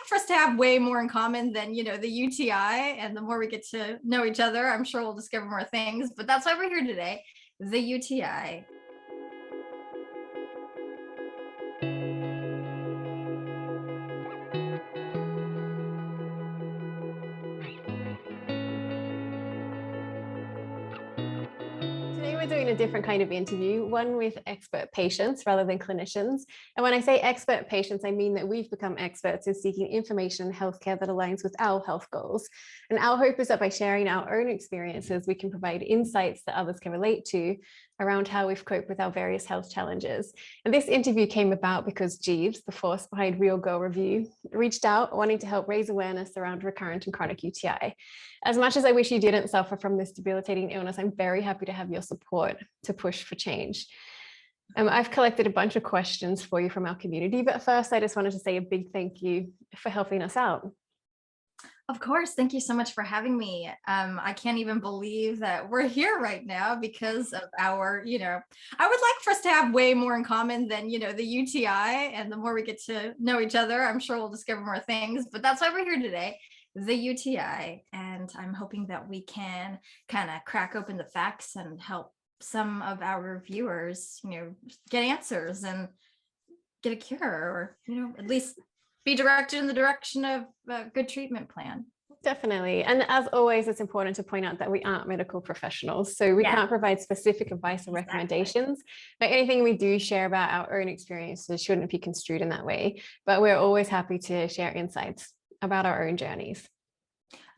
for us to have way more in common than, the UTI. And the more we get to know each other, I'm sure we'll discover more things. But that's why we're here today, the UTI. Today we're doing a different kind of interview, one with expert patients rather than clinicians. And when I say expert patients, I mean that we've become experts in seeking information and healthcare that aligns with our health goals. And our hope is that by sharing our own experiences, we can provide insights that others can relate to around how we've coped with our various health challenges. And this interview came about because Geeves, the force behind Real Girl Review, reached out wanting to help raise awareness around recurrent and chronic UTI. As much as I wish you didn't suffer from this debilitating illness, I'm very happy to have your support to push for change. I've collected a bunch of questions for you from our community, but first I just wanted to say a big thank you for helping us out. Of course. Thank you so much for having me. I can't even believe that we're here right now because of our, I would like for us to have way more in common than, the UTI. And the more we get to know each other, I'm sure we'll discover more things. But that's why we're here today, the UTI. And I'm hoping that we can kind of crack open the facts and help some of our viewers, get answers and get a cure, or, at least be directed in the direction of a good treatment plan. Definitely. And as always, it's important to point out that we aren't medical professionals, so we can't provide specific advice or recommendations, but anything we do share about our own experiences shouldn't be construed in that way. But we're always happy to share insights about our own journeys.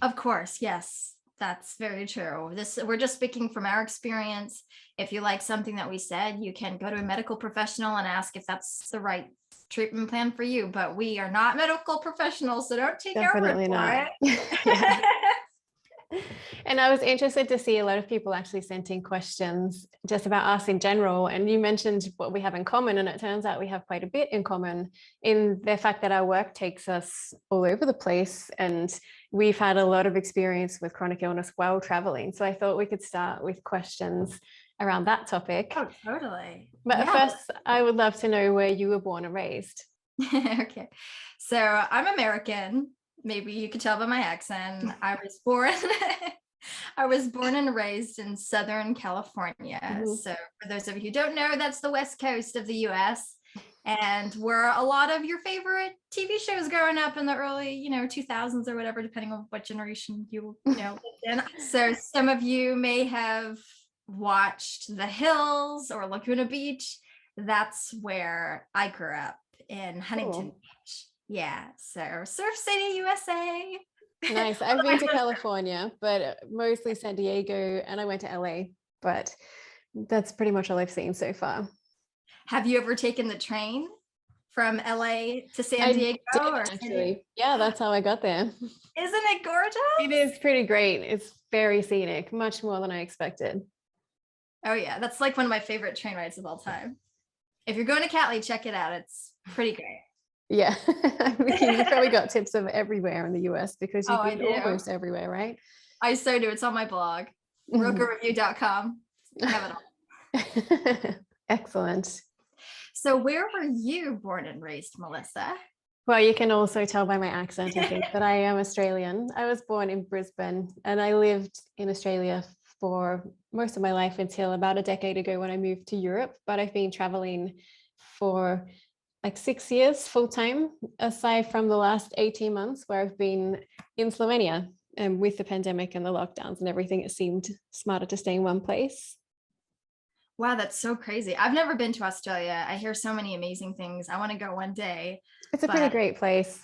Of course, yes. That's very true. We're just speaking from our experience. If you like something that we said, you can go to a medical professional and ask if that's the right treatment plan for you. But we are not medical professionals, so don't take our word for it. And I was interested to see a lot of people actually sent in questions just about us in general. And you mentioned what we have in common, and it turns out we have quite a bit in common in the fact that our work takes us all over the place, and we've had a lot of experience with chronic illness while traveling. So I thought we could start with questions around that topic. Oh, totally. But first, I would love to know where you were born and raised. Okay. So I'm American. Maybe you could tell by my accent. I was born and raised in Southern California. Mm-hmm. So for those of you who don't know, that's the West Coast of the US. And where a lot of your favorite TV shows growing up in the early, 2000s or whatever, depending on what generation you lived in. So some of you may have watched The Hills or Laguna Beach. That's where I grew up, in Huntington Beach. Yeah, so Surf City, USA. Nice. I've been to California, but mostly San Diego, and I went to LA, but that's pretty much all I've seen so far. Have you ever taken the train from LA to San Diego? Actually, yeah, that's how I got there. Isn't it gorgeous? It is pretty great. It's very scenic, much more than I expected. Oh yeah, that's like one of my favorite train rides of all time. If you're going to Cali, check it out. It's pretty great. Yeah, you probably got tips of everywhere in the US because you've been almost everywhere, right? I so do. It's on my blog, realgirlreview.com. I have it all. Excellent. So where were you born and raised, Melissa? Well, you can also tell by my accent, I think, that I am Australian. I was born in Brisbane, and I lived in Australia for most of my life until about a decade ago when I moved to Europe. But I've been traveling for like 6 years full time, aside from the last 18 months where I've been in Slovenia, and with the pandemic and the lockdowns and everything, it seemed smarter to stay in one place. Wow, that's so crazy. I've never been to Australia. I hear so many amazing things. I want to go one day. It's a pretty great place.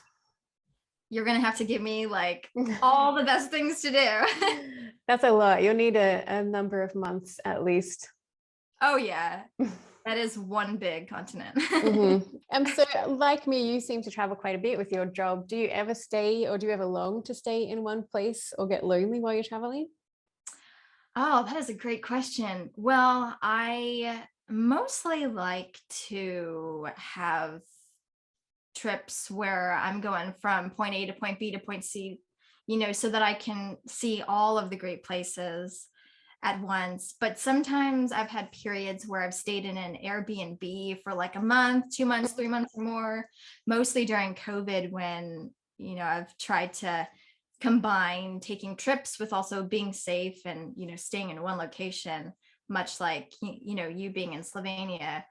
You're going to have to give me like all the best things to do. That's a lot. You'll need a number of months at least. Oh yeah. That is one big continent. Mm-hmm. And so like me, you seem to travel quite a bit with your job. Do you ever stay, or do you ever long to stay in one place or get lonely while you're traveling? Oh, that is a great question. Well, I mostly like to have trips where I'm going from point A to point B to point C, so that I can see all of the great places at once. But sometimes I've had periods where I've stayed in an Airbnb for like a month, 2 months, 3 months or more, mostly during COVID when I've tried to combine taking trips with also being safe and, staying in one location, much like, you being in Slovenia.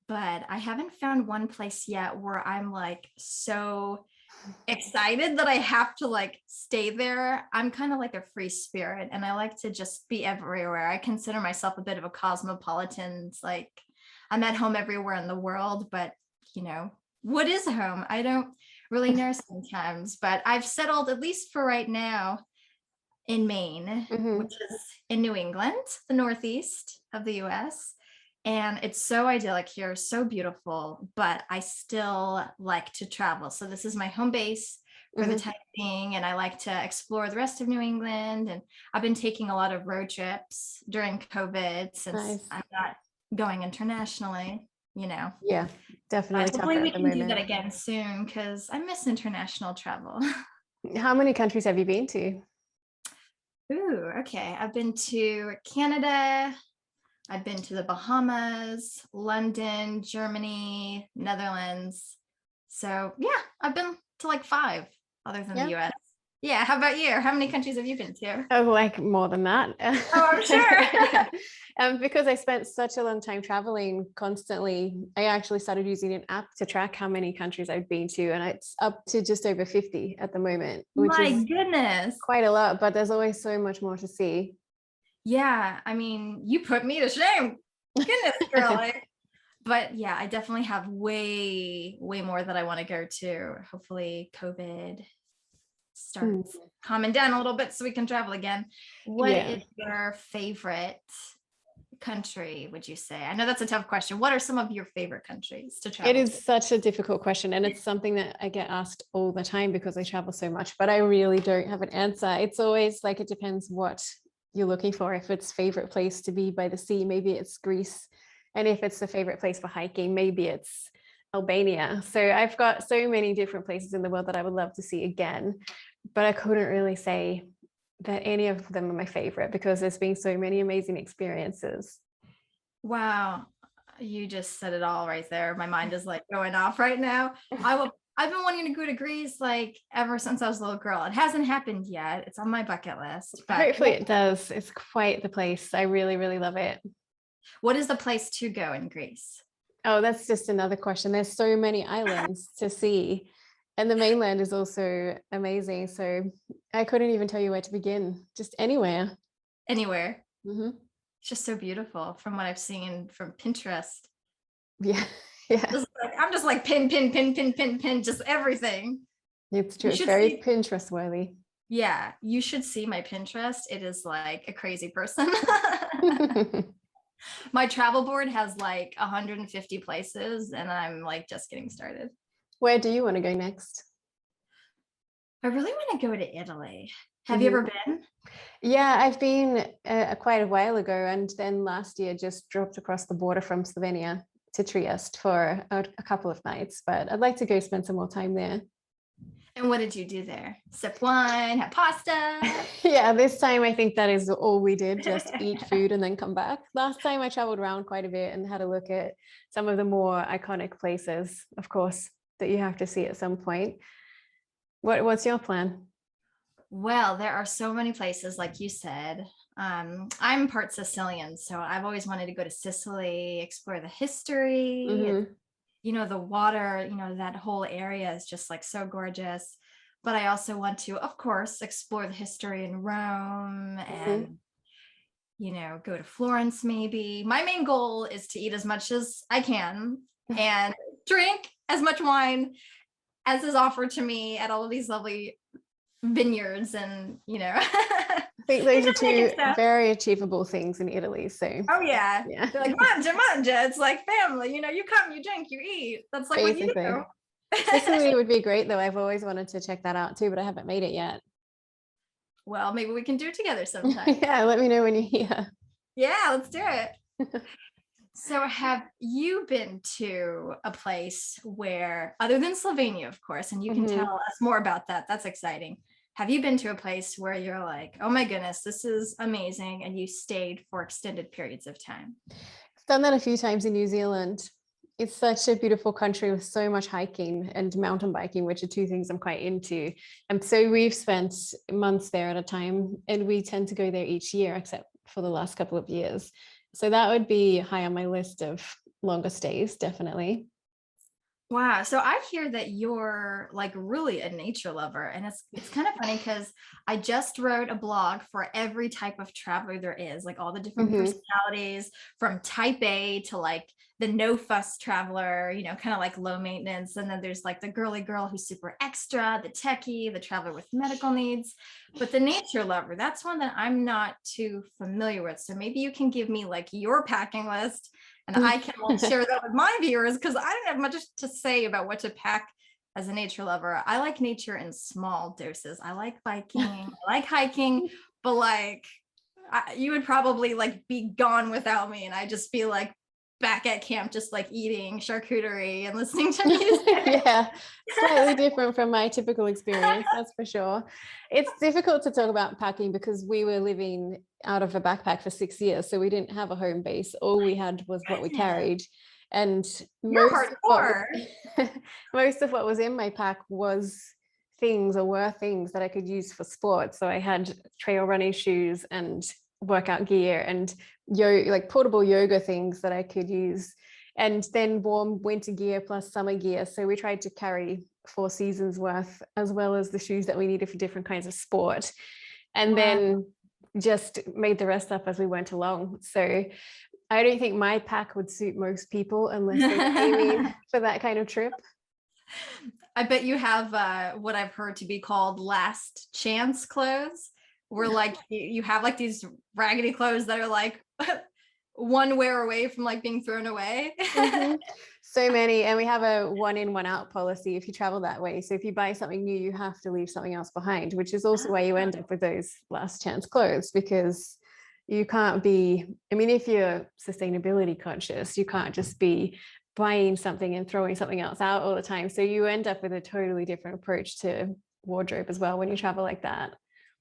But I haven't found one place yet where I'm like so excited that I have to like stay there. I'm kind of like a free spirit and I like to just be everywhere. I consider myself a bit of a cosmopolitan. It's like I'm at home everywhere in the world, but what is home? I don't really know sometimes, but I've settled, at least for right now, in Maine, Hmm. which is in New England, the Northeast of the US. And it's so idyllic here, so beautiful, but I still like to travel. So this is my home base for the Hmm. time being, and I like to explore the rest of New England. And I've been taking a lot of road trips during COVID since Nice. I'm not going internationally, you know. Yeah, definitely But tougher hopefully we at the can do that moment. again soon because I miss international travel. How many countries have you been to? Ooh, okay. I've been to Canada. I've been to the Bahamas, London, Germany, Netherlands. So yeah, I've been to like 5 other than the Yeah. US. Yeah, how about you? How many countries have you been to? Oh, like more than that. Oh, I'm sure. Because I spent such a long time traveling constantly, I actually started using an app to track how many countries I've been to, and it's up to just over 50 at the moment, which My is goodness. quite a lot, but there's always so much more to see. Yeah, I mean, you put me to shame. Goodness, girl. But yeah, I definitely have way, way more that I want to go to. Hopefully, COVID starts Mm. calming down a little bit so we can travel again. What Yeah. is your favorite country, would you say? I know that's a tough question. What are some of your favorite countries to It travel to? is such a difficult question, and it's something that I get asked all the time because I travel so much, but I really don't have an answer. It's always like it depends what you're looking for. If it's favorite place to be by the sea, maybe it's Greece. And if it's the favorite place for hiking, maybe it's Albania. So I've got so many different places in the world that I would love to see again, but I couldn't really say that any of them are my favorite because there's been so many amazing experiences. Wow, you just said it all right there. My mind is like going off right now. I've been wanting to go to Greece like ever since I was a little girl. It hasn't happened yet. It's on my bucket list. But Hopefully it does. It's quite the place. I really, really love it. what is the place to go in Greece? Oh, that's just another question. There's so many islands to see, and the mainland is also amazing. So I couldn't even tell you where to begin. Just anywhere. Anywhere. Hmm. It's just so beautiful from what I've seen from Pinterest. Yeah, yeah, I'm just like pin, pin, pin, pin, pin, pin, just everything. it's true. You It's should very see. Pinterest worthy. Yeah, you should see my Pinterest. It is like a crazy person. My travel board has like 150 places, and I'm like just getting started. Where do you want to go next? I really want to go to Italy. Have you Hmm. ever been? Yeah, I've been quite a while ago, and then last year just dropped across the border from Slovenia to Trieste for a couple of nights. But I'd like to go spend some more time there. And what did you do there? Sip wine, have pasta? Yeah, this time I think that is all we did, just eat food and then come back. Last time I traveled around quite a bit and had a look at some of the more iconic places, of course, that you have to see at some point. What's your plan? Well, there are so many places, like you said. I'm part Sicilian, so I've always wanted to go to Sicily, explore the history. It's, Hmm. the water, that whole area is just like so gorgeous. But I also want to, of course, explore the history in Rome Hmm. and, go to Florence maybe. My main goal is to eat as much as I can and drink as much wine as is offered to me at all of these lovely vineyards and I think those are Italian two stuff. very achievable things in Italy. So, Oh yeah, yeah, they're like manja manja. It's like family. You come, you drink, you eat. That's like what you basically. do. Sicily would be great, though. I've always wanted to check that out too, but I haven't made it yet. Well, maybe we can do it together sometime. Yeah, let me know when you're here. Yeah, let's do it. So have you been to a place where, other than Slovenia, of course, and you can Hmm. tell us more about that. That's exciting. Have you been to a place where you're like, oh my goodness, this is amazing, and you stayed for extended periods of time? I've done that a few times in New Zealand. It's such a beautiful country with so much hiking and mountain biking, which are two things I'm quite into. And so we've spent months there at a time, and we tend to go there each year, except for the last couple of years. So that would be high on my list of longer stays, definitely. Wow. So I hear that you're like really a nature lover. And it's kind of funny because I just wrote a blog for every type of traveler there is, like all the different Hmm. personalities from type A to like the no fuss traveler, kind of like low maintenance. And then there's like the girly girl who's super extra, the techie, the traveler with medical needs. But the nature lover, that's one that I'm not too familiar with. So maybe you can give me like your packing list and I can like share that with my viewers because I don't have much to say about what to pack as a nature lover. I like nature in small doses. I like biking, I like hiking, but like you would probably like be gone without me, and I just be like back at camp, just like eating charcuterie and listening to music. Yeah, slightly different from my typical experience, that's for sure. It's difficult to talk about packing because we were living out of a backpack for 6 years, so we didn't have a home base. All we had was what we Goodness, carried, and you're most of what hardcore. most of what was in my pack was things or were things that I could use for sports. So I had trail running shoes and workout gear and like portable yoga things that I could use, and then warm winter gear plus summer gear. So we tried to carry 4 seasons worth, as well as the shoes that we needed for different kinds of sport, and Wow. then just made the rest up as we went along. So I don't think my pack would suit most people unless they're aiming for that kind of trip. I bet you have what I've heard to be called last chance clothes, where like you have like these raggedy clothes that are like one wear away from like being thrown away. Mhm. So many, and we have a one in, one out policy if you travel that way. So if you buy something new, you have to leave something else behind, which is also why you end up with those last chance clothes, because you can't be, I mean, if you're sustainability conscious, you can't just be buying something and throwing something else out all the time. So you end up with a totally different approach to wardrobe as well when you travel like that.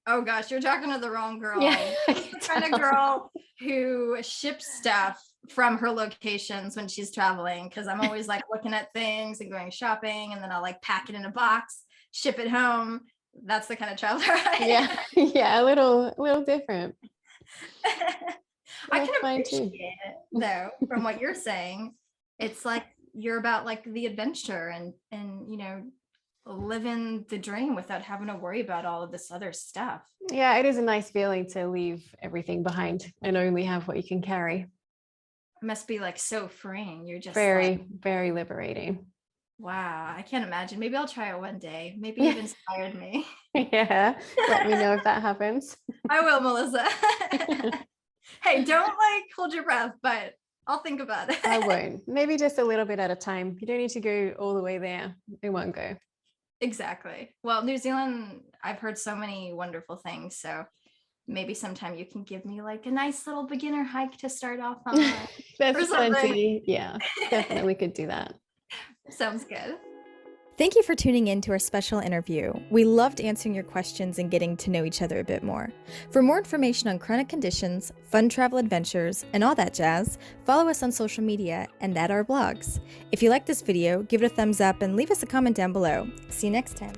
Oh gosh, you're talking to the wrong Yeah, girl. I I'm can the kind of tell. girl who ships stuff from her locations when she's traveling, because I'm always like looking at things and going shopping, and then I'll like pack it in a box, ship it home. That's the kind of traveler I Yeah, yeah, a little different. am. I That's can fine too. appreciate it though, from what you're saying. It's like you're about like the adventure and living the dream without having to worry about all of this other stuff. Yeah, it is a nice feeling to leave everything behind and only have what you can carry. It must be like so freeing. You're just like, Very, very liberating. wow, I can't imagine. Maybe I'll try it one day. Maybe you've inspired me. Yeah, let me know if that happens. I will, Melissa. Hey, don't like hold your breath, but I'll think about I it. won't. Maybe just a little bit at a time. You don't need to go all the way there. It won't go. Exactly. Well, New Zealand, I've heard so many wonderful things. So maybe sometime you can give me like a nice little beginner hike to start off on or That's something. plenty. Yeah, definitely could do that. Sounds good. Thank you for tuning in to our special interview. We loved answering your questions and getting to know each other a bit more. For more information on chronic conditions, fun travel adventures, and all that jazz, follow us on social media and at our blogs. If you like this video, give it a thumbs up and leave us a comment down below. See you next time.